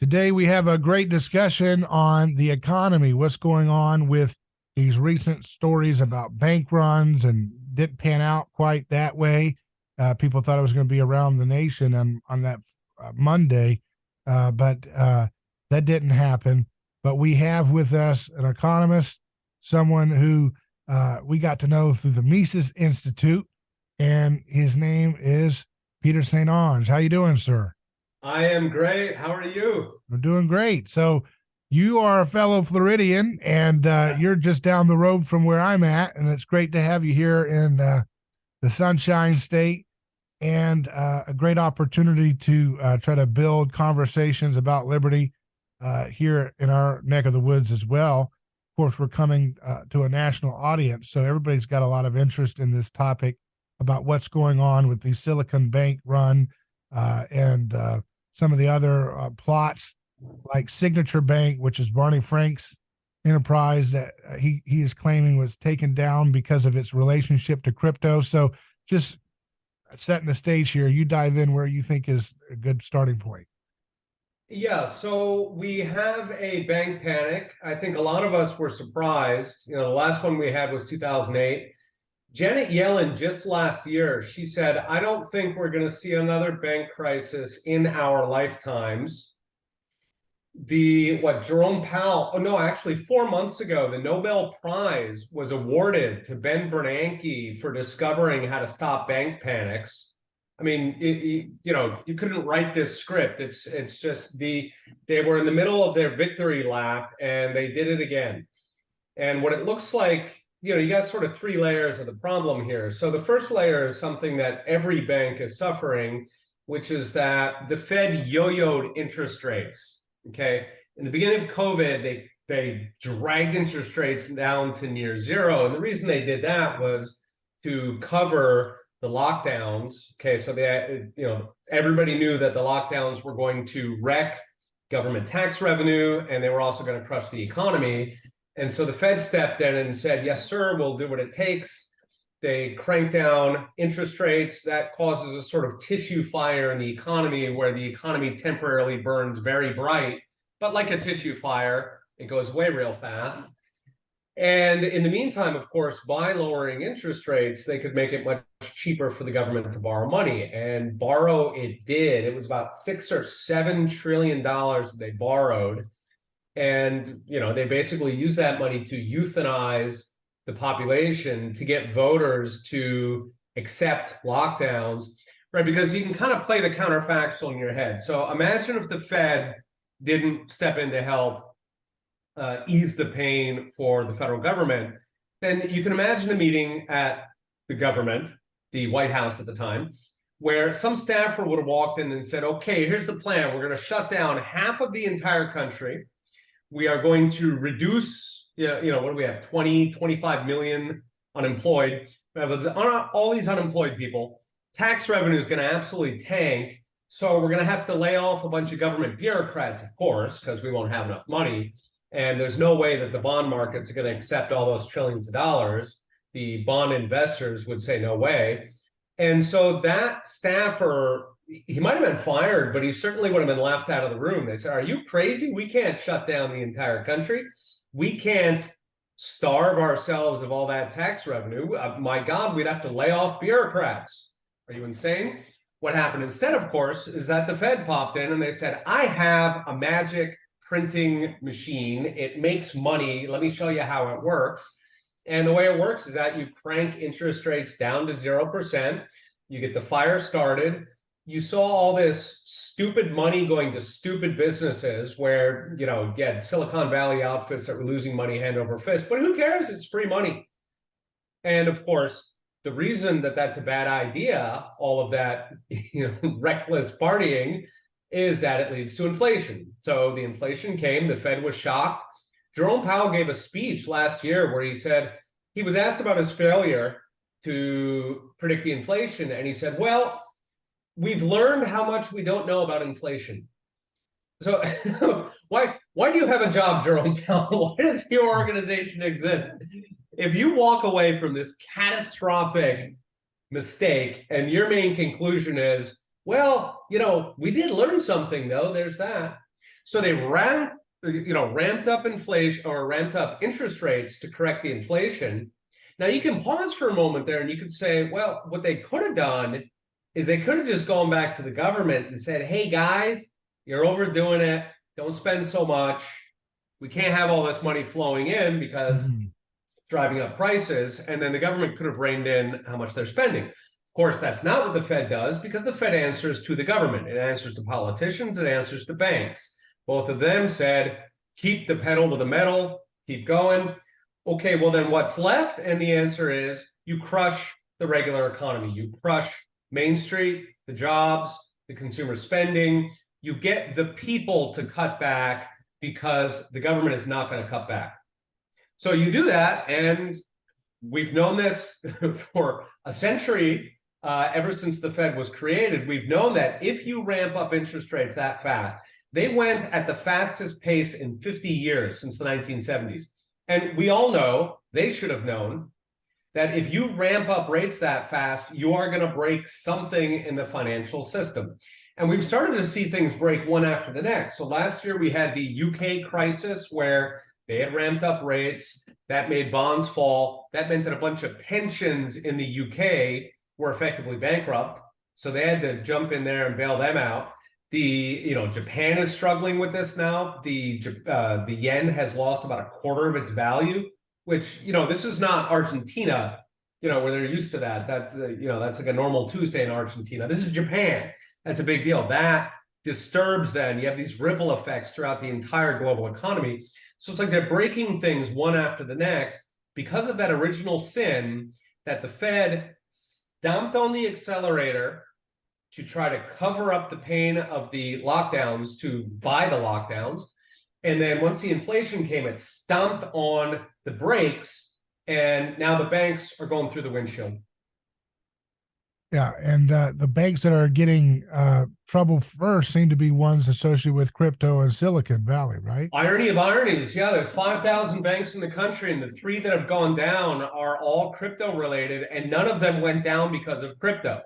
Today, we have a great discussion on the economy, what's going on with these recent stories about bank runs and didn't pan out quite that way. People thought it was going to be around the nation on that Monday, but that didn't happen. But we have with us an economist, someone who we got to know through the Mises Institute, and his name is Peter St. Onge. How you doing, sir? I am great. How are you? We're doing great. So you are a fellow Floridian, and Yes. you're just down the road from where I'm at, and it's great to have you here in the Sunshine State, and a great opportunity to try to build conversations about liberty here in our neck of the woods as well. Of course, we're coming to a national audience, so everybody's got a lot of interest in this topic about what's going on with the Silicon Bank run and some of the other plots like Signature Bank, which is Barney Frank's enterprise that he is claiming was taken down because of its relationship to crypto. So just setting the stage here, you dive in where you think is a good starting point. Yeah, so we have a bank panic. I think a lot of us were surprised. The last one we had was 2008. Janet Yellen just last year, she said, I don't think we're going to see another bank crisis in our lifetimes. Jerome Powell, oh no, actually 4 months ago, the Nobel Prize was awarded to Ben Bernanke for discovering how to stop bank panics. I mean, you couldn't write this script. It's just they were in the middle of their victory lap and they did it again. And what it looks like, you got sort of three layers of the problem here. So the first layer is something that every bank is suffering, which is that the Fed yo-yoed interest rates. Okay. In the beginning of COVID, they dragged interest rates down to near zero. And the reason they did that was to cover the lockdowns. Okay. So everybody knew that the lockdowns were going to wreck government tax revenue, and they were also going to crush the economy. And so the Fed stepped in and said, yes, sir, we'll do what it takes. They crank down interest rates. That causes a sort of tissue fire in the economy where the economy temporarily burns very bright, but like a tissue fire, it goes away real fast. And in the meantime, of course, by lowering interest rates, they could make it much cheaper for the government to borrow money. And borrow it did. It was about $6 or $7 trillion they borrowed. And they basically used that money to euthanize the population, to get voters to accept lockdowns, right? Because you can kind of play the counterfactual in your head. So imagine if the Fed didn't step in to help ease the pain for the federal government. Then you can imagine a meeting at the government, the White House at the time, where some staffer would have walked in and said, okay, here's the plan. We're going to shut down half of the entire country. We are going to reduce, what do we have, 20, 25 million unemployed. We have all these unemployed people. Tax revenue is going to absolutely tank. So we're going to have to lay off a bunch of government bureaucrats, of course, because we won't have enough money. And there's no way that the bond markets are going to accept all those trillions of dollars. The bond investors would say no way. And so that staffer, he might have been fired, but he certainly would have been left out of the room. They said, are you crazy? We can't shut down the entire country. We can't starve ourselves of all that tax revenue. My God, we'd have to lay off bureaucrats. Are you insane? What happened instead, of course, is that the Fed popped in and they said, I have a magic printing machine. It makes money. Let me show you how it works. And the way it works is that you crank interest rates down to 0%. You get the fire started. You saw all this stupid money going to stupid businesses where, you had Silicon Valley outfits that were losing money hand over fist. But who cares? It's free money. And of course, the reason that that's a bad idea, all of that reckless partying, is that it leads to inflation. So the inflation came, the Fed was shocked. Jerome Powell gave a speech last year where he said, he was asked about his failure to predict the inflation, and he said, well, we've learned how much we don't know about inflation. So why do you have a job, Jerome Powell? Why does your organization exist? If you walk away from this catastrophic mistake and your main conclusion is, well, we did learn something, though, there's that. So they ramped up inflation or ramped up interest rates to correct the inflation. Now you can pause for a moment there and you could say, well, what they could have done is they could have just gone back to the government and said, hey guys, you're overdoing it. Don't spend so much. We can't have all this money flowing in because it's driving up prices. And then the government could have reined in how much they're spending. Of course, that's not what the Fed does because the Fed answers to the government. It answers to politicians. It answers to banks. Both of them said, keep the pedal to the metal, keep going. Okay, well then what's left? And the answer is you crush the regular economy. You crush Main Street, the jobs, the consumer spending. You get the people to cut back because the government is not going to cut back. So you do that, and we've known this for a century, ever since the Fed was created. We've known that if you ramp up interest rates that fast, they went at the fastest pace in 50 years since the 1970s. And we all know, they should have known, that if you ramp up rates that fast, you are going to break something in the financial system. And we've started to see things break one after the next. So last year we had the UK crisis where they had ramped up rates. That made bonds fall. That meant that a bunch of pensions in the UK were effectively bankrupt. So they had to jump in there and bail them out. Japan is struggling with this now. The yen has lost about a quarter of its value, which, this is not Argentina, where they're used to that. That's like a normal Tuesday in Argentina. This is Japan. That's a big deal. That disturbs them. You have these ripple effects throughout the entire global economy. So it's like they're breaking things one after the next because of that original sin that the Fed stomped on the accelerator to try to cover up the pain of the lockdowns, to buy the lockdowns. And then once the inflation came, it stomped on the brakes, and now the banks are going through the windshield. Yeah, and the banks that are getting trouble first seem to be ones associated with crypto and Silicon Valley, right? Irony of ironies. Yeah, there's 5,000 banks in the country, and the 3 that have gone down are all crypto related, and none of them went down because of crypto.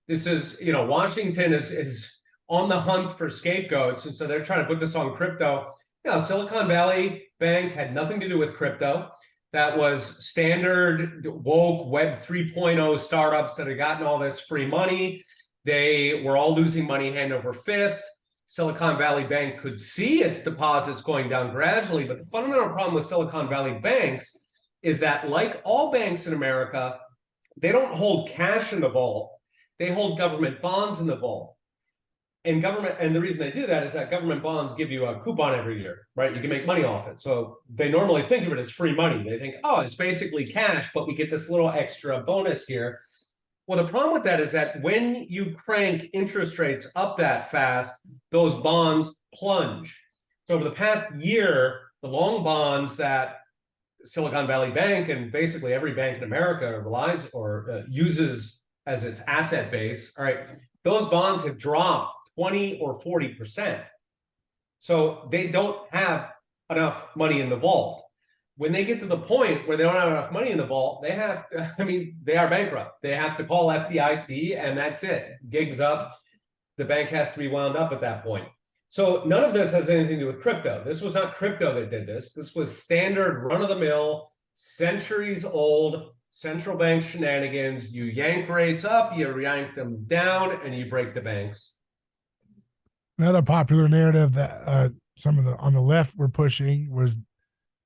This is, Washington is on the hunt for scapegoats, and so they're trying to put this on crypto. Silicon Valley Bank had nothing to do with crypto. That was standard woke Web 3.0 startups that had gotten all this free money. They were all losing money hand over fist. Silicon Valley Bank could see its deposits going down gradually, but the fundamental problem with Silicon Valley banks is that, like all banks in America, they don't hold cash in the vault. They hold government bonds in the vault. And the reason they do that is that government bonds give you a coupon every year, right? You can make money off it. So they normally think of it as free money. They think, oh, it's basically cash, but we get this little extra bonus here. Well, the problem with that is that when you crank interest rates up that fast, those bonds plunge. So over the past year, the long bonds that Silicon Valley Bank and basically every bank in America relies or uses as its asset base, all right, those bonds have dropped 20 or 40%. So they don't have enough money in the vault. When they get to the point where they don't have enough money in the vault, they are bankrupt. They have to call FDIC, and that's it. Gig's up. The bank has to be wound up at that point. So none of this has anything to do with crypto. This was not crypto that did this. This was standard run-of-the-mill, centuries-old central bank shenanigans. You yank rates up, you yank them down, and you break the banks. Another popular narrative that some of on the left were pushing was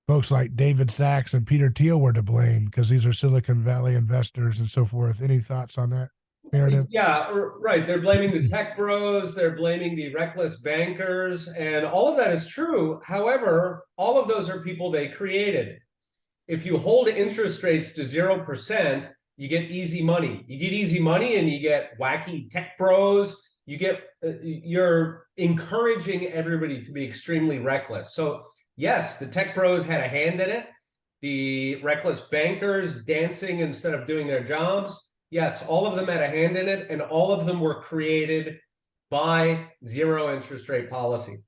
folks like David Sachs and Peter Thiel were to blame because these are Silicon Valley investors and so forth. Any thoughts on that narrative? Yeah, right. They're blaming the tech bros. They're blaming the reckless bankers. And all of that is true. However, all of those are people they created. If you hold interest rates to 0%, you get easy money. You get easy money and you get wacky tech bros. You're encouraging everybody to be extremely reckless. So yes, the tech bros had a hand in it. The reckless bankers dancing instead of doing their jobs. Yes, all of them had a hand in it, and all of them were created by zero interest rate policy.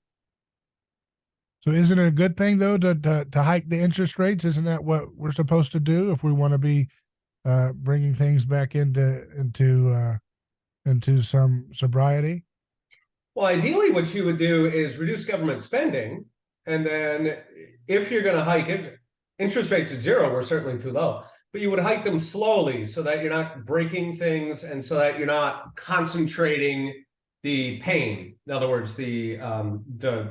So isn't it a good thing, though, to hike the interest rates? Isn't that what we're supposed to do if we want to be bringing things back into some sobriety? Well, ideally, what you would do is reduce government spending. And then if you're going to hike interest rates at zero, we're certainly too low. But you would hike them slowly so that you're not breaking things and so that you're not concentrating the pain. In other words, the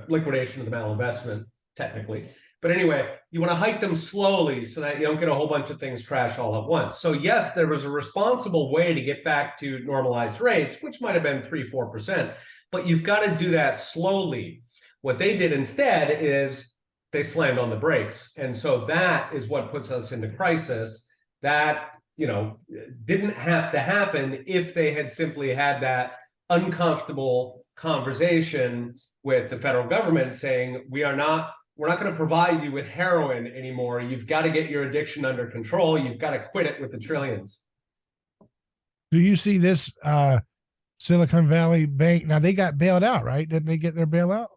liquidation of the malinvestment, technically. But anyway, you want to hike them slowly so that you don't get a whole bunch of things crash all at once. So yes, there was a responsible way to get back to normalized rates, which might have been 3-4%, but you've got to do that slowly. What they did instead is they slammed on the brakes. And so that is what puts us into crisis. That, didn't have to happen if they had simply had that uncomfortable conversation with the federal government saying, we're not going to provide you with heroin anymore. You've got to get your addiction under control. You've got to quit it with the trillions. Do you see this Silicon Valley Bank? Now they got bailed out, right? Didn't they get their bailout?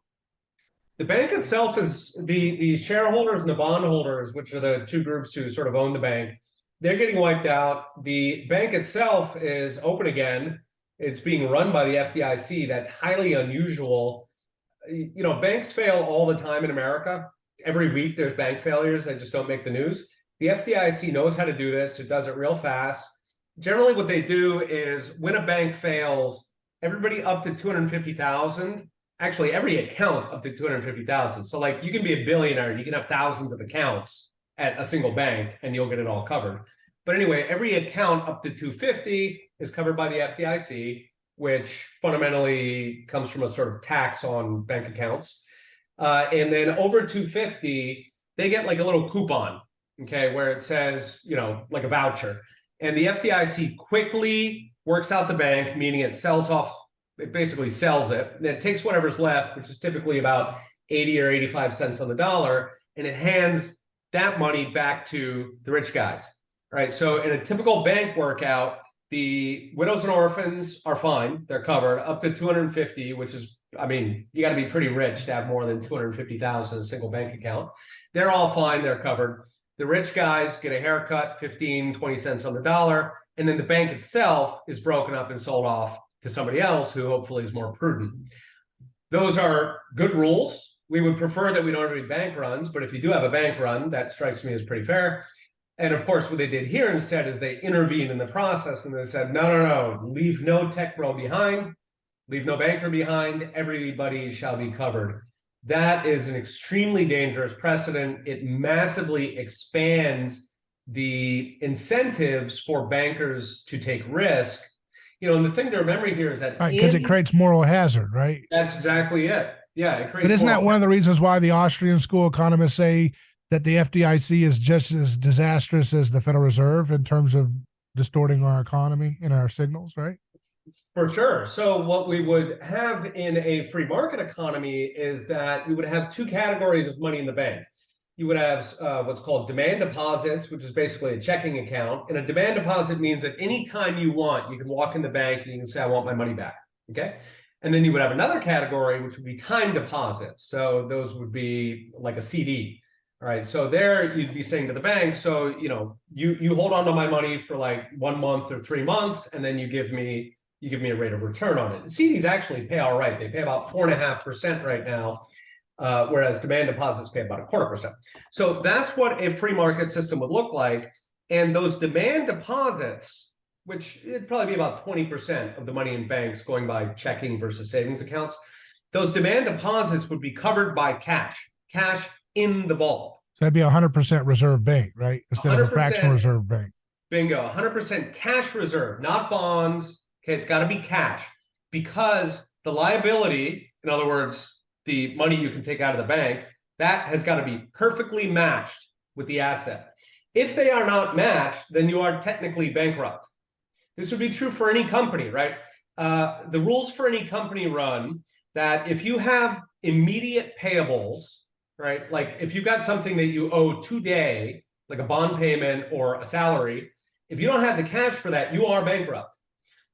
The bank itself is the shareholders and the bondholders, which are the two groups who sort of own the bank. They're getting wiped out. The bank itself is open again. It's being run by the FDIC. That's highly unusual. Banks fail all the time in America. Every week there's bank failures that just don't make the news. The FDIC knows how to do this. It does it real fast. Generally, what they do is when a bank fails, everybody up to 250,000, actually every account up to 250,000. So like you can be a billionaire, you can have thousands of accounts at a single bank and you'll get it all covered. But anyway, every account up to 250 is covered by the FDIC, which fundamentally comes from a sort of tax on bank accounts. And then over 250, they get like a little coupon, okay, where it says, like a voucher. And the FDIC quickly works out the bank, meaning it basically sells it. And it takes whatever's left, which is typically about 80 or 85 cents on the dollar, and it hands that money back to the rich guys, right? So in a typical bank workout, the widows and orphans are fine. They're covered up to 250, which is, you got to be pretty rich to have more than 250,000 in a single bank account. They're all fine. They're covered. The rich guys get a haircut, 15, 20 cents on the dollar. And then the bank itself is broken up and sold off to somebody else who hopefully is more prudent. Those are good rules. We would prefer that we don't have any bank runs, but if you do have a bank run, that strikes me as pretty fair. And of course, what they did here instead is they intervened in the process and they said, no, leave no tech bro behind, leave no banker behind, everybody shall be covered. That is an extremely dangerous precedent. It massively expands the incentives for bankers to take risk. And the thing to remember here is that because it creates moral hazard, right? That's exactly it. Yeah, it creates. But isn't that one of the reasons why the Austrian school economists say that the FDIC is just as disastrous as the Federal Reserve in terms of distorting our economy and our signals, right? For sure. So what we would have in a free market economy is that you would have two categories of money in the bank. You would have what's called demand deposits, which is basically a checking account. And a demand deposit means that anytime you want, you can walk in the bank and you can say, I want my money back. Okay. And then you would have another category, which would be time deposits. So those would be like a CD. All right. So there you'd be saying to the bank, so, you hold on to my money for like 1 month or 3 months, and then you give me a rate of return on it. The CDs actually pay all right. They pay about 4.5% right now, whereas demand deposits pay about 0.25%. So that's what a free market system would look like. And those demand deposits, which it'd probably be about 20% of the money in banks going by checking versus savings accounts, those demand deposits would be covered by cash in the vault. So that'd be 100% reserve bank, right? Instead of a fractional reserve bank. Bingo, 100% cash reserve, not bonds. Okay, it's got to be cash, because the liability, in other words, the money you can take out of the bank, that has got to be perfectly matched with the asset. If they are not matched, then you are technically bankrupt. This would be true for any company, right? The rules for any company run that if you have immediate payables, right? Like if you've got something that you owe today, like a bond payment or a salary, if you don't have the cash for that, you are bankrupt.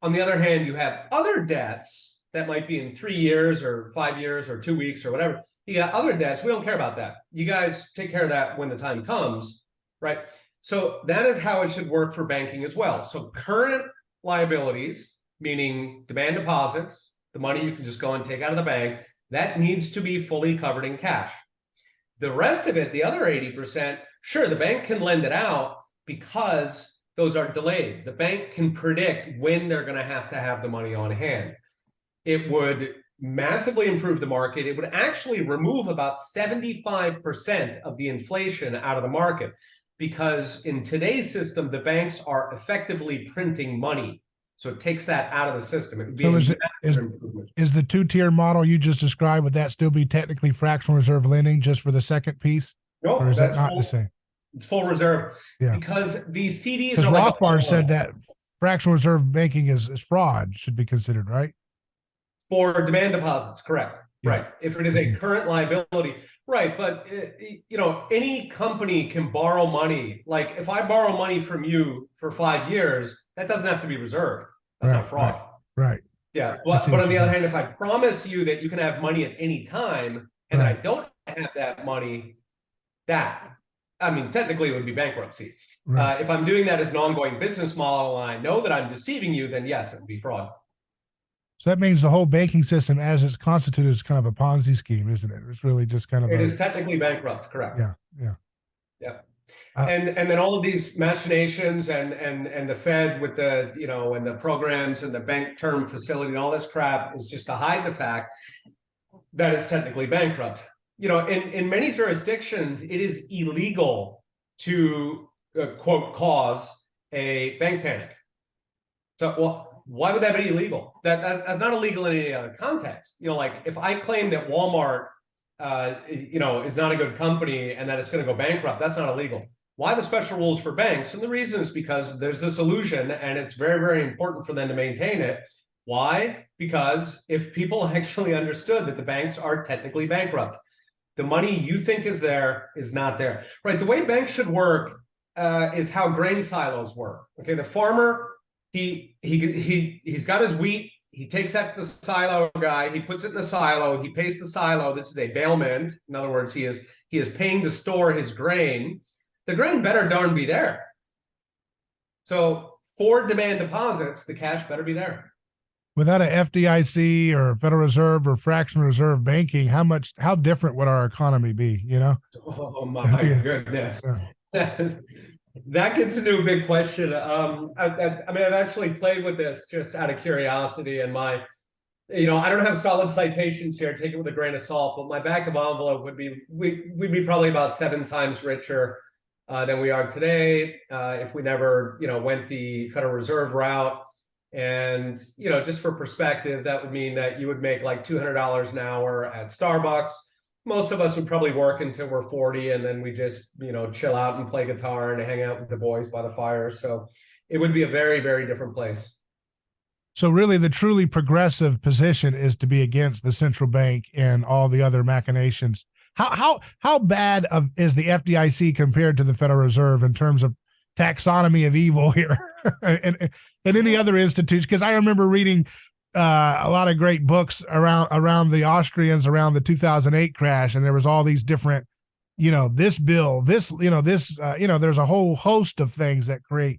On the other hand, you have other debts that might be in 3 years or 5 years or 2 weeks or whatever. You got other debts. We don't care about that. You guys take care of that when the time comes, right? So that is how it should work for banking as well. So current liabilities, meaning demand deposits, the money you can just go and take out of the bank, that needs to be fully covered in cash. The rest of it, the other 80%, sure, the bank can lend it out because those are delayed. The bank can predict when they're going to have the money on hand. It would massively improve the market. It would actually remove about 75% of the inflation out of the market, because in today's system, the banks are effectively printing money. So it takes that out of the system. It would be is the two-tier model you just described, would that still be technically fractional reserve lending just for the second piece? No, or is that not the same? It's full reserve. Yeah. Because these CDs because are like Rothbard said that fractional reserve banking is fraud, should be considered, right? For demand deposits, correct. Yeah. Right. If it is a current liability, right. But, any company can borrow money. Like if I borrow money from you for 5 years, that doesn't have to be reserved. That's not fraud. Right. Yeah. But on the other hand, if I promise you that you can have money at any time and I don't have that money, technically it would be bankruptcy. Right. If I'm doing that as an ongoing business model and I know that I'm deceiving you, then yes, it would be fraud. So that means the whole banking system as it's constituted is kind of a Ponzi scheme, isn't it? It's really just kind of it is technically bankrupt, correct. Yeah. And then all of these machinations and the Fed with the, and the programs and the bank term facility and all this crap is just to hide the fact that it's technically bankrupt. In many jurisdictions, it is illegal to quote cause a bank panic. So, well, why would that be illegal? That's not illegal in any other context. Like if I claim that Walmart, is not a good company and that it's going to go bankrupt, that's not illegal. Why the special rules for banks? And the reason is because there's this illusion and it's very, very important for them to maintain it. Why? Because if people actually understood that the banks are technically bankrupt, the money you think is there is not there, right? The way banks should work is how grain silos work. Okay, the farmer, he's got his wheat. He takes that to the silo guy. He puts it in the silo. He pays the silo. This is a bailment. In other words, he is paying to store his grain. The grain better darn be there. So for demand deposits, the cash better be there. Without a FDIC or Federal Reserve or fractional reserve banking, how different would our economy be? Oh my goodness. Yeah. That gets into a big question. I've actually played with this just out of curiosity, and I don't have solid citations here. Take it with a grain of salt, but my back of envelope would be we'd be probably about 7 times richer than we are today if we never went the Federal Reserve route. And just for perspective, that would mean that you would make like $200 an hour at Starbucks. Most of us would probably work until we're 40, and then we just, chill out and play guitar and hang out with the boys by the fire. So it would be a very, very different place. So really the truly progressive position is to be against the central bank and all the other machinations. How bad is the FDIC compared to the Federal Reserve in terms of taxonomy of evil here and any other institution? Because I remember reading a lot of great books around the Austrians around the 2008 crash, and there was all these different, this bill, this, there's a whole host of things that create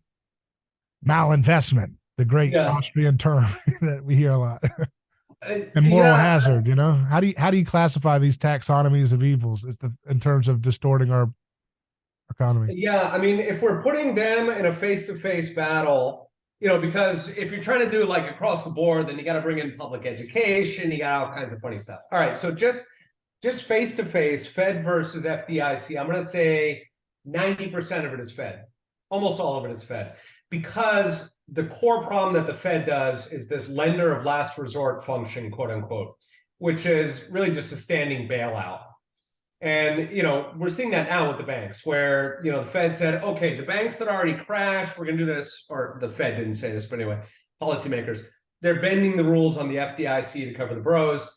malinvestment, the great Austrian term that we hear a lot, and moral hazard. How do you classify these taxonomies of evils in terms of distorting our economy? Yeah, if we're putting them in a face-to-face battle, because if you're trying to do like across the board, then you got to bring in public education, you got all kinds of funny stuff. All right, so just face-to-face, Fed versus FDIC, I'm going to say 90% of it is Fed. Almost all of it is Fed. Because the core problem that the Fed does is this lender of last resort function, quote unquote, which is really just a standing bailout. And, we're seeing that now with the banks where, the Fed said, okay, the banks that already crashed, we're going to do this, or the Fed didn't say this, but anyway, policymakers, they're bending the rules on the FDIC to cover the bros.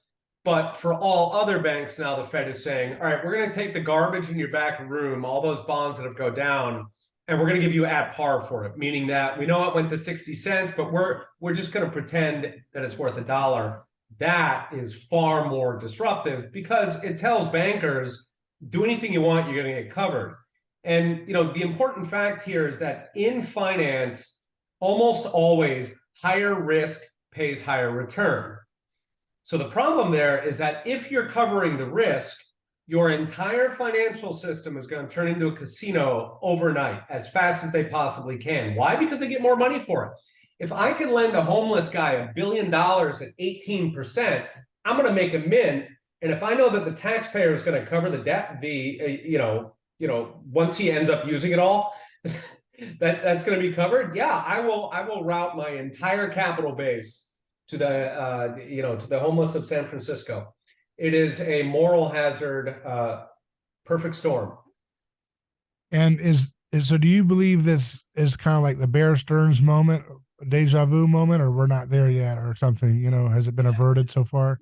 But for all other banks now, the Fed is saying, all right, we're going to take the garbage in your back room, all those bonds that have gone down, and we're going to give you at par for it, meaning that we know it went to 60 cents, but we're just going to pretend that it's worth $1. That is far more disruptive because it tells bankers, do anything you want, you're going to get covered. And, the important fact here is that in finance, almost always higher risk pays higher return. So the problem there is that if you're covering the risk, your entire financial system is going to turn into a casino overnight as fast as they possibly can. Why? Because they get more money for it. If I can lend a homeless guy $1 billion at 18%, I'm going to make a mint. And if I know that the taxpayer is going to cover the debt, once he ends up using it all, that's going to be covered. Yeah, I will route my entire capital base to the homeless of San Francisco. It is a moral hazard, perfect storm. And so do you believe this is kind of like the Bear Stearns moment, deja vu moment, or we're not there yet or something? Has it been averted so far?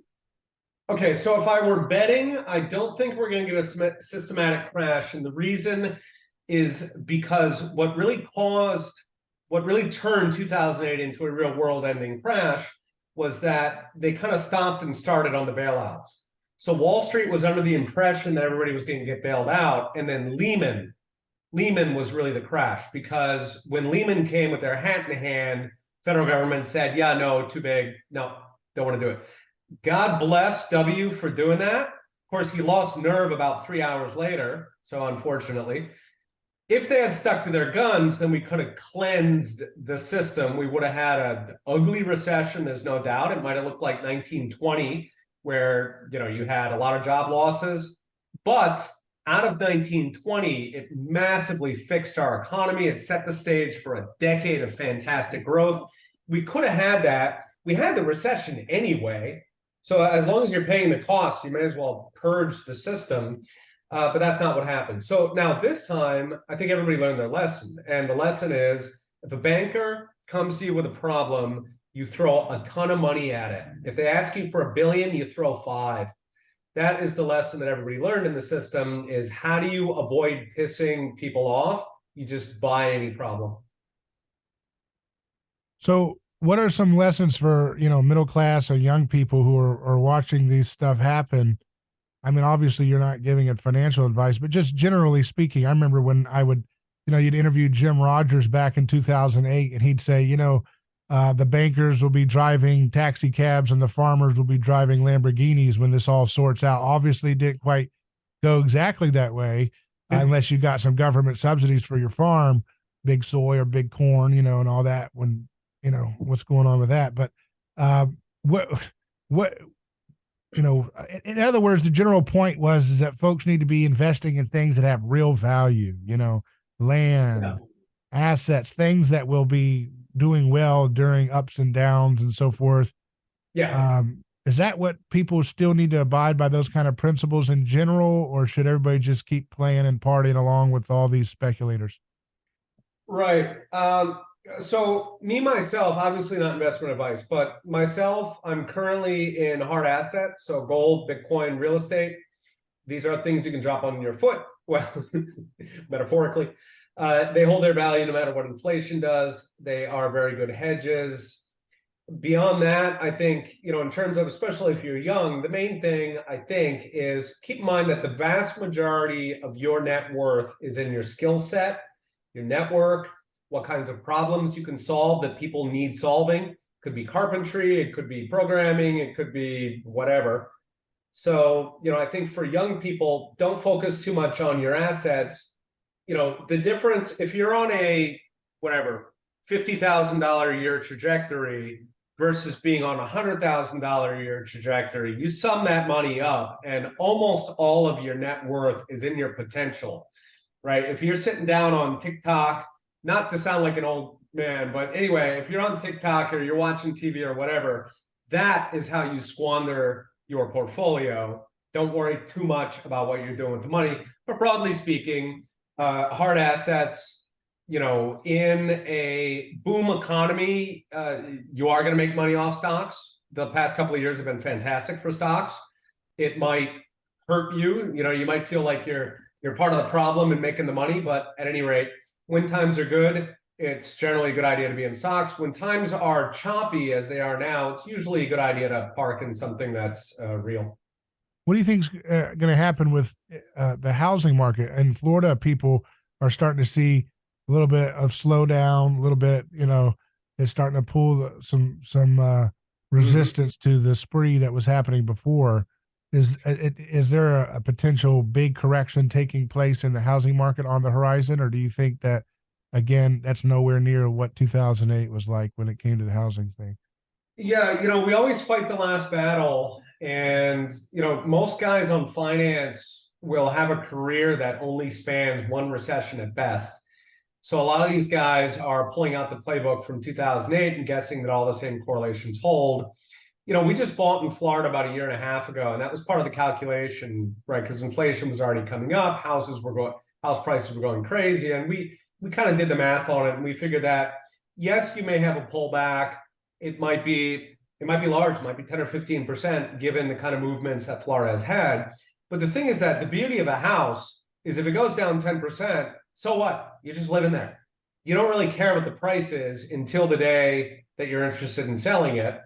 Okay, so if I were betting, I don't think we're going to get a systematic crash. And the reason is because what really turned 2008 into a real world ending crash was that they kind of stopped and started on the bailouts. So Wall Street was under the impression that everybody was going to get bailed out. And then Lehman was really the crash, because when Lehman came with their hat in hand, federal government said, yeah, no, too big. No, don't want to do it. God bless W for doing that. Of course, he lost nerve about 3 hours later. So unfortunately, if they had stuck to their guns, then we could have cleansed the system. We would have had an ugly recession. There's no doubt. It might have looked like 1920, where you had a lot of job losses. But out of 1920, it massively fixed our economy. It set the stage for a decade of fantastic growth. We could have had that. We had the recession anyway. So as long as you're paying the cost, you may as well purge the system. But that's not what happened. So now this time, I think everybody learned their lesson. And the lesson is, if a banker comes to you with a problem, you throw a ton of money at it. If they ask you for $1 billion, you throw 5. That is the lesson that everybody learned in the system, is how do you avoid pissing people off? You just buy any problem. So what are some lessons for, middle class and young people who are watching these stuff happen? I mean, obviously you're not giving it financial advice, but just generally speaking, I remember when I would, you'd interview Jim Rogers back in 2008, and he'd say, the bankers will be driving taxi cabs and the farmers will be driving Lamborghinis when this all sorts out. Obviously, it didn't quite go exactly that way, unless you got some government subsidies for your farm, big soy or big corn, and all that, when, what's going on with that. But what, in other words, the general point is that folks need to be investing in things that have real value, land, Yeah. assets, things that will be doing well during ups and downs and so forth. Yeah. Is that what people still need to abide by, those kind of principles in general, or should everybody just keep playing and partying along with all these speculators? Right. So me, myself, obviously not investment advice, but myself, I'm currently in hard assets. So gold, Bitcoin, real estate. These are things you can drop on your foot. Well, metaphorically, they hold their value no matter what inflation does. They are very good hedges. Beyond that, I think, in terms of, especially if you're young, the main thing I think is keep in mind that the vast majority of your net worth is in your skill set, your network, what kinds of problems you can solve that people need solving. It could be carpentry, it could be programming, it could be whatever. So, I think for young people, don't focus too much on your assets. The difference, if you're on a, whatever, $50,000 a year trajectory versus being on a $100,000 a year trajectory, you sum that money up and almost all of your net worth is in your potential, right? If you're sitting down on TikTok, not to sound like an old man, but anyway, if you're on TikTok or you're watching TV or whatever, that is how you squander your portfolio. Don't worry too much about what you're doing with the money. But broadly speaking, hard assets, in a boom economy, you are going to make money off stocks. The past couple of years have been fantastic for stocks. It might hurt you. You might feel like you're part of the problem in making the money, but at any rate, when times are good, it's generally a good idea to be in stocks. When times are choppy, as they are now, it's usually a good idea to park in something that's real. What do you think's going to happen with the housing market in Florida? People are starting to see a little bit of slowdown, a little bit, it's starting to pull some resistance to the spree that was happening before. Is there a potential big correction taking place in the housing market on the horizon, or do you think that again that's nowhere near what 2008 was like when it came to the housing thing? Yeah, we always fight the last battle. And, most guys on finance will have a career that only spans one recession at best. So a lot of these guys are pulling out the playbook from 2008 and guessing that all the same correlations hold. We just bought in Florida about a year and a half ago, and that was part of the calculation, right? Because inflation was already coming up, house prices were going crazy, and we kind of did the math on it, and we figured that yes, you may have a pullback. It might be large, it might be 10 or 15%, given the kind of movements that Florida has had. But the thing is that the beauty of a house is if it goes down 10%, so what? You're just living there. You don't really care what the price is until the day that you're interested in selling it.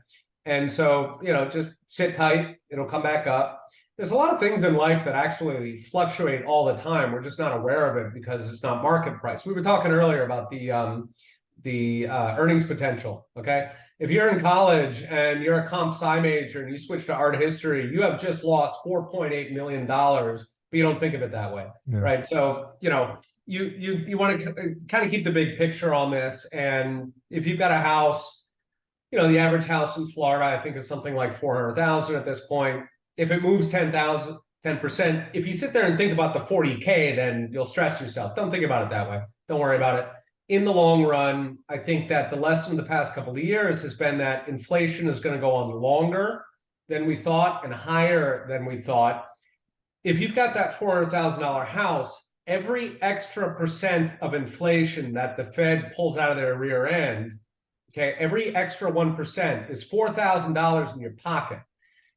And so, just sit tight, it'll come back up. There's a lot of things in life that actually fluctuate all the time. We're just not aware of it because it's not market price. We were talking earlier about the earnings potential, okay? If you're in college and you're a comp sci major and you switch to art history, you have just lost $4.8 million, but you don't think of it that way, right? So, you want to kind of keep the big picture on this. And if you've got a house, the average house in Florida, I think is something like 400,000 at this point. If it moves 10%, if you sit there and think about the 40K, then you'll stress yourself. Don't think about it that way. Don't worry about it. In the long run, I think that the lesson of the past couple of years has been that inflation is going to go on longer than we thought and higher than we thought. If you've got that $400,000 house, every extra percent of inflation that the Fed pulls out of their rear end, okay, every extra 1% is $4,000 in your pocket.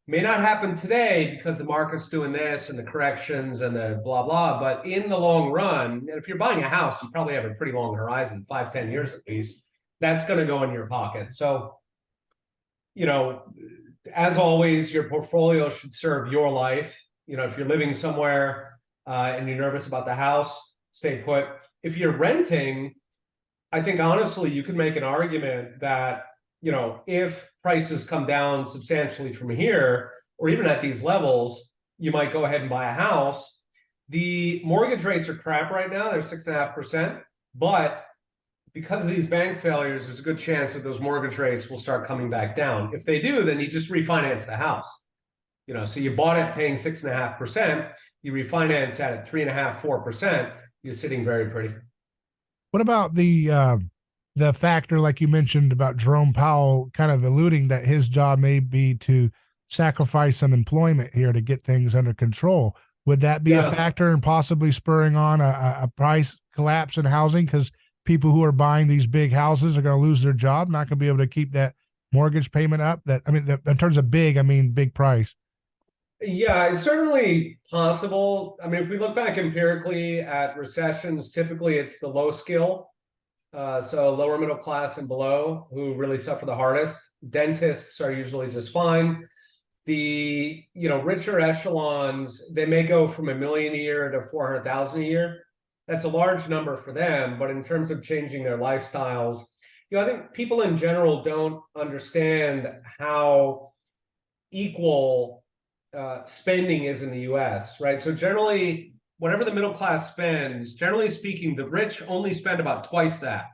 May not happen today because the market's doing this and the corrections and the blah, blah, but in the long run, and if you're buying a house, you probably have a pretty long horizon, 5-10 years at least, that's going to go in your pocket. So, as always, your portfolio should serve your life. If you're living somewhere and you're nervous about the house, stay put. If you're renting, I think honestly, you could make an argument that, if prices come down substantially from here, or even at these levels, you might go ahead and buy a house. The mortgage rates are crap right now. They're 6.5%. But because of these bank failures, there's a good chance that those mortgage rates will start coming back down. If they do, then you just refinance the house. So you bought it paying 6.5%, you refinance at 3.5%, 4%, you're sitting very pretty. What about the factor, like you mentioned about Jerome Powell kind of alluding that his job may be to sacrifice some employment here to get things under control? Would that be a factor in possibly spurring on a price collapse in housing? Because people who are buying these big houses are going to lose their job, not going to be able to keep that mortgage payment up. In terms of big, big price. Yeah, it's certainly possible. If we look back empirically at recessions, typically it's the low skill, so lower middle class and below, who really suffer the hardest. Dentists are usually just fine. The richer echelons, they may go from $1 million a year to 400,000 a year. That's a large number for them, but in terms of changing their lifestyles, I think people in general don't understand how equal spending is in the US, right? So generally, whatever the middle class spends, generally speaking, the rich only spend about twice that,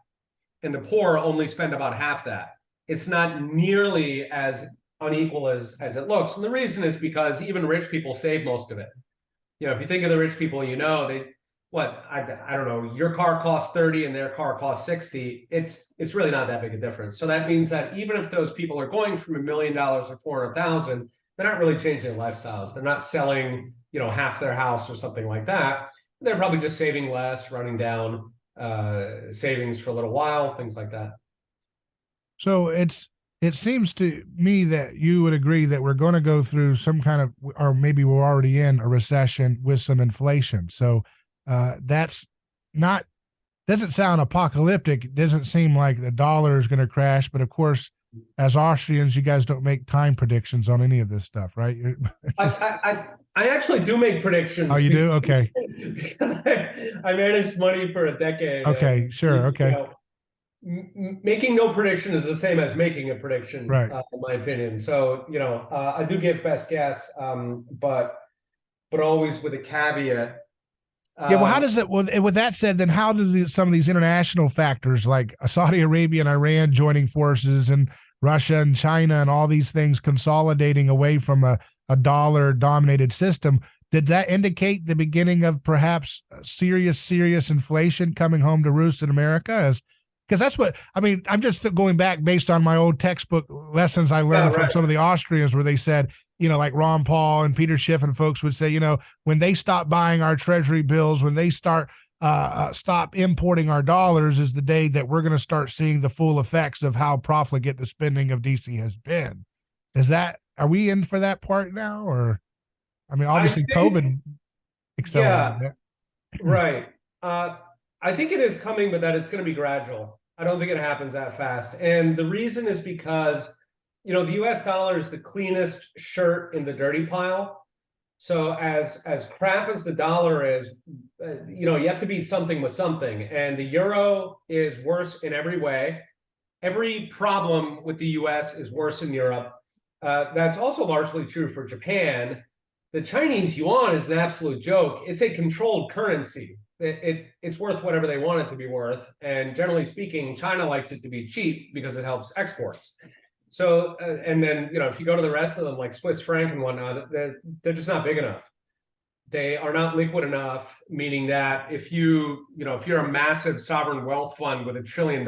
and the poor only spend about half that. It's not nearly as unequal as it looks. And the reason is because even rich people save most of it. If you think of the rich people, I don't know, your car costs 30 and their car costs 60. It's really not that big a difference. So that means that even if those people are going from $1 million to 400,000, they're not really changing their lifestyles. They're not selling, half their house or something like that. They're probably just saving less, running down savings for a little while, things like that. So it seems to me that you would agree that we're going to go through some kind of, or maybe we're already in a recession with some inflation. So that's not, doesn't sound apocalyptic. It doesn't seem like the dollar is going to crash, but of course, as Austrians, you guys don't make time predictions on any of this stuff, right? I actually do make predictions. Oh, you do? Okay. Because I managed money for a decade. Okay, sure. Okay. making no prediction is the same as making a prediction, Right. in my opinion. So, I do give best guess, but always with a caveat. Yeah, well, how Um, does it? With that said, then how do some of these international factors like Saudi Arabia and Iran joining forces, and Russia and China and all these things consolidating away from a dollar-dominated system? Did that indicate the beginning of perhaps serious inflation coming home to roost in America? As because that's what I mean. I'm just going back based on my old textbook lessons I yeah, learned from right. some of the Austrians, where they said, like Ron Paul and Peter Schiff and folks would say, when they stop buying our treasury bills, when they stop importing our dollars, is the day that we're going to start seeing the full effects of how profligate the spending of DC has been. Are we in for that part now? Or, I mean, I obviously think, COVID accelerated yeah, that. right. I think it is coming, but that it's going to be gradual. I don't think it happens that fast. And the reason is because, the US dollar is the cleanest shirt in the dirty pile. So as crap as the dollar is, you have to beat something with something. And the euro is worse in every way. Every problem with the US is worse in Europe. That's also largely true for Japan. The Chinese yuan is an absolute joke. It's a controlled currency. It's worth whatever they want it to be worth. And generally speaking, China likes it to be cheap because it helps exports. So, and then, if you go to the rest of them, like Swiss franc and whatnot, they're just not big enough. They are not liquid enough, meaning that if you're a massive sovereign wealth fund with $1 trillion,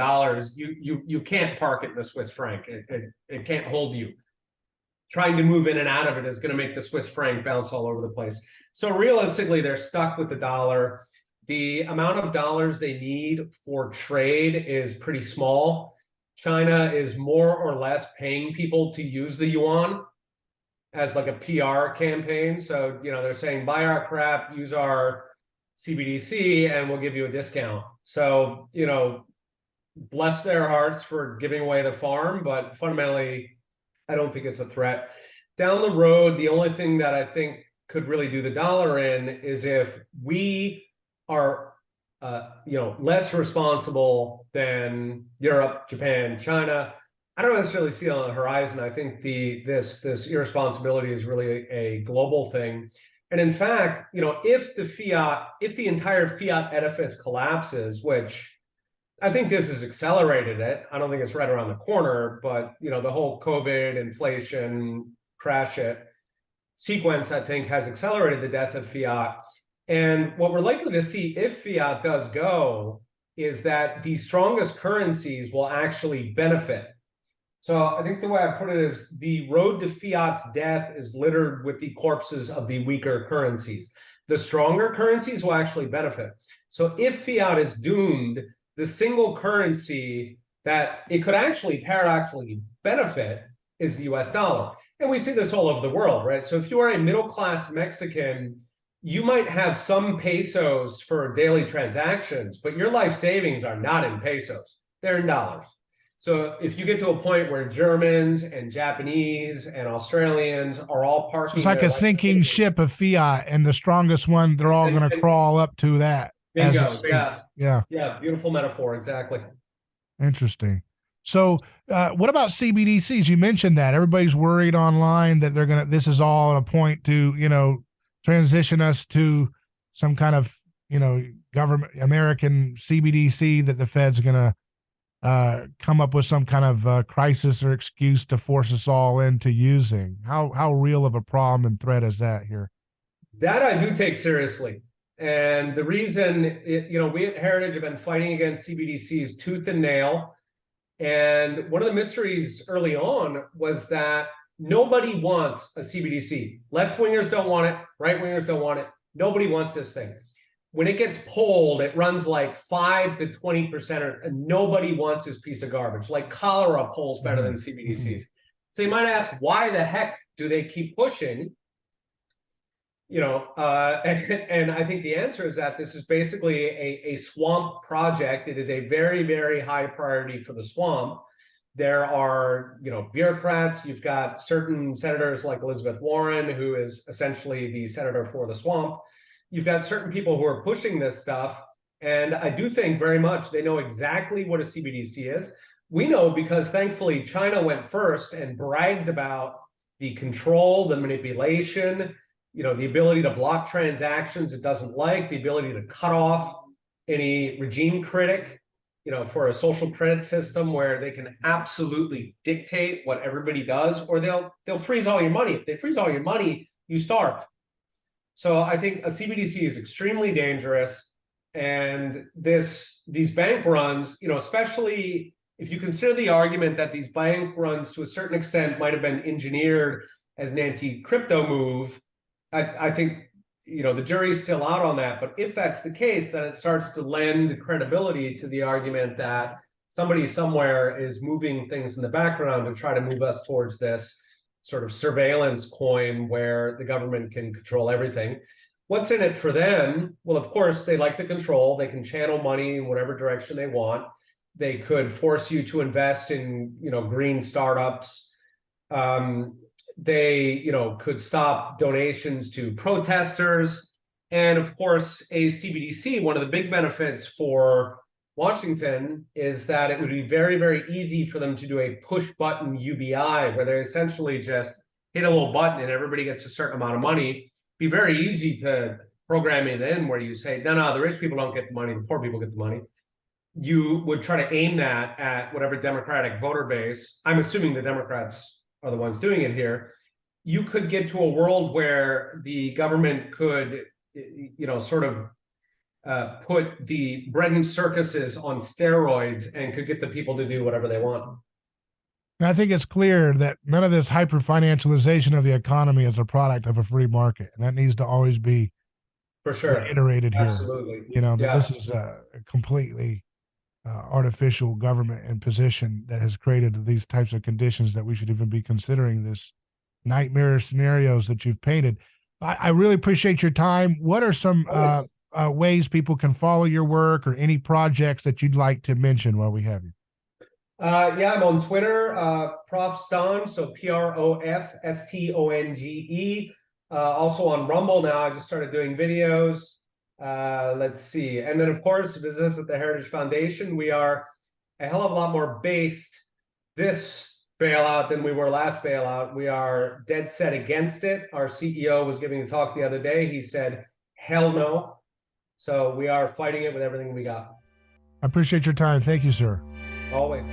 you can't park it in the Swiss franc. It can't hold you. Trying to move in and out of it is going to make the Swiss franc bounce all over the place. So realistically, they're stuck with the dollar. The amount of dollars they need for trade is pretty small. China is more or less paying people to use the yuan as like a PR campaign. So, they're saying, buy our crap, use our CBDC, and we'll give you a discount. So, bless their hearts for giving away the farm, but fundamentally, I don't think it's a threat. Down the road, the only thing that I think could really do the dollar in is if we are, less responsible than Europe, Japan, China. I don't necessarily see it on the horizon. I think this irresponsibility is really a global thing. And in fact, if the entire fiat edifice collapses, which I think this has accelerated it. I don't think it's right around the corner, but the whole COVID, inflation, crash it sequence, I think, has accelerated the death of fiat. And what we're likely to see if fiat does go is that the strongest currencies will actually benefit. So I think the way I put it is the road to fiat's death is littered with the corpses of the weaker currencies. The stronger currencies will actually benefit. So if fiat is doomed, the single currency that it could actually paradoxically benefit is the US dollar. And we see this all over the world, right? So if you are a middle-class Mexican, you might have some pesos for daily transactions, but your life savings are not in pesos. They're in dollars. So if you get to a point where Germans and Japanese and Australians are all So it's parking like their a life sinking savings, ship of fiat, and the strongest one, they're all going to and crawl up to that as a bingo, safe. yeah, Yeah. yeah, beautiful metaphor, exactly. Interesting. So, what about CBDCs? You mentioned that everybody's worried online that this is all a point to, transition us to some kind of, government American CBDC that the Fed's going to come up with some kind of crisis or excuse to force us all into using. How real of a problem and threat is that here? That I do take seriously. And the reason, we at Heritage have been fighting against CBDCs tooth and nail. And one of the mysteries early on was that nobody wants a CBDC. Left-wingers don't want it. Right-wingers don't want it. Nobody wants this thing. When it gets polled, it runs like 5 to 20%, and nobody wants this piece of garbage. Like cholera polls better than CBDCs. So you might ask, why the heck do they keep pushing? And I think the answer is that this is basically a swamp project. It is a very, very high priority for the swamp. There are, bureaucrats. You've got certain senators like Elizabeth Warren, who is essentially the senator for the swamp. You've got certain people who are pushing this stuff. And I do think very much they know exactly what a CBDC is. We know because thankfully China went first and bragged about the control, the manipulation, the ability to block transactions it doesn't like, the ability to cut off any regime critic, for a social credit system where they can absolutely dictate what everybody does, or they'll freeze all your money. If they freeze all your money, you starve. So I think a CBDC is extremely dangerous. And these bank runs, especially if you consider the argument that these bank runs to a certain extent might have been engineered as an anti-crypto move, I think the jury's still out on that. But if that's the case, then it starts to lend credibility to the argument that somebody somewhere is moving things in the background to try to move us towards this sort of surveillance coin where the government can control everything. What's in it for them? Well, of course, they like the control. They can channel money in whatever direction they want. They could force you to invest in, green startups. They, could stop donations to protesters. And of course, a CBDC, one of the big benefits for Washington is that it would be very, very easy for them to do a push button UBI, where they essentially just hit a little button and everybody gets a certain amount of money. Be very easy to program it in where you say, no, the rich people don't get the money, the poor people get the money. You would try to aim that at whatever Democratic voter base. I'm assuming the Democrats are the ones doing it here. You could get to a world where the government could, sort of put the bread and circuses on steroids and could get the people to do whatever they want. And I think it's clear that none of this hyper financialization of the economy is a product of a free market, and that needs to always be for sure reiterated here. Absolutely. That this is a completely artificial government and position that has created these types of conditions that we should even be considering this nightmare scenarios that you've painted. I really appreciate your time. What are some ways people can follow your work or any projects that you'd like to mention while we have you? I'm on Twitter, Prof Stonge, so PROFSTONGE. Also on Rumble now. I just started doing videos. Let's see. And then, of course, visits at the Heritage Foundation. We are a hell of a lot more based this bailout than we were last bailout. We are dead set against it. Our CEO was giving a talk the other day. He said, hell no. So we are fighting it with everything we got. I appreciate your time. Thank you, sir. Always.